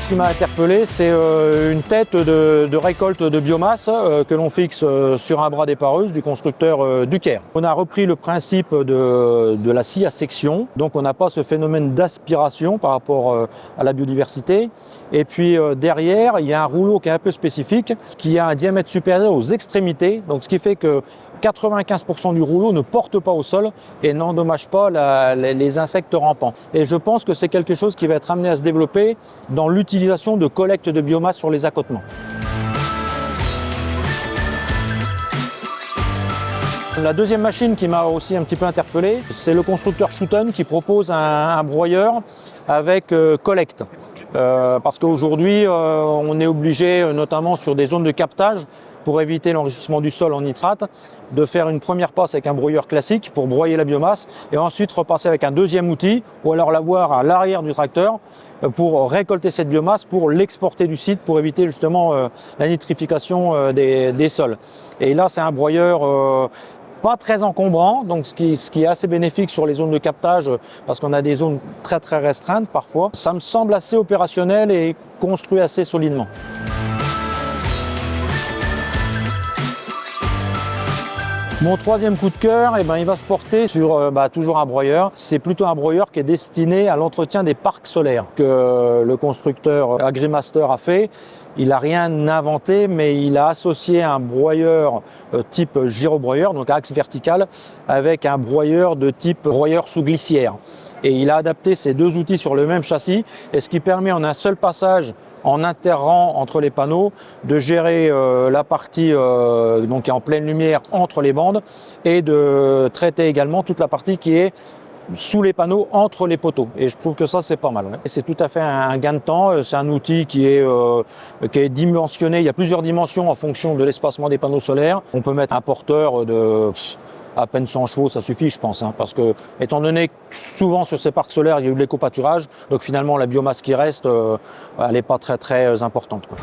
Ce qui m'a interpellé, c'est une tête de récolte de biomasse que l'on fixe sur un bras d'épareuse du constructeur Ducaire. On a repris le principe de la scie à section, donc on n'a pas ce phénomène d'aspiration par rapport à la biodiversité. Et puis derrière, il y a un rouleau qui est un peu spécifique, qui a un diamètre supérieur aux extrémités, donc ce qui fait que 95% du rouleau ne porte pas au sol et n'endommage pas les insectes rampants. Et je pense que c'est quelque chose qui va être amené à se développer dans l'utilisation de collecte de biomasse sur les accotements. La deuxième machine qui m'a aussi un petit peu interpellé, c'est le constructeur Schuten qui propose un broyeur avec collecte. Parce qu'aujourd'hui, on est obligé, notamment sur des zones de captage, pour éviter l'enrichissement du sol en nitrate, de faire une première passe avec un broyeur classique pour broyer la biomasse et ensuite repasser avec un deuxième outil ou alors l'avoir à l'arrière du tracteur pour récolter cette biomasse, pour l'exporter du site, pour éviter justement la nitrification des sols. Et là, c'est un broyeur pas très encombrant, donc ce qui est assez bénéfique sur les zones de captage parce qu'on a des zones très restreintes parfois. Ça me semble assez opérationnel et construit assez solidement. Mon troisième coup de cœur, il va se porter sur toujours un broyeur. C'est plutôt un broyeur qui est destiné à l'entretien des parcs solaires que le constructeur Agrimaster a fait. Il n'a rien inventé, mais il a associé un broyeur type gyrobroyeur, donc axe vertical, avec un broyeur de type broyeur sous glissière. Et il a adapté ces deux outils sur le même châssis, et ce qui permet en un seul passage, en interrang entre les panneaux, de gérer la partie donc en pleine lumière entre les bandes et de traiter également toute la partie qui est sous les panneaux, entre les poteaux. Et je trouve que ça, c'est pas mal. Ouais. C'est tout à fait un gain de temps. C'est un outil qui est dimensionné. Il y a plusieurs dimensions en fonction de l'espacement des panneaux solaires. On peut mettre un porteur de à peine 100 chevaux, ça suffit, je pense. Parce que, étant donné que souvent sur ces parcs solaires, il y a eu de l'éco-pâturage, donc finalement, la biomasse qui reste, elle n'est pas très importante, quoi.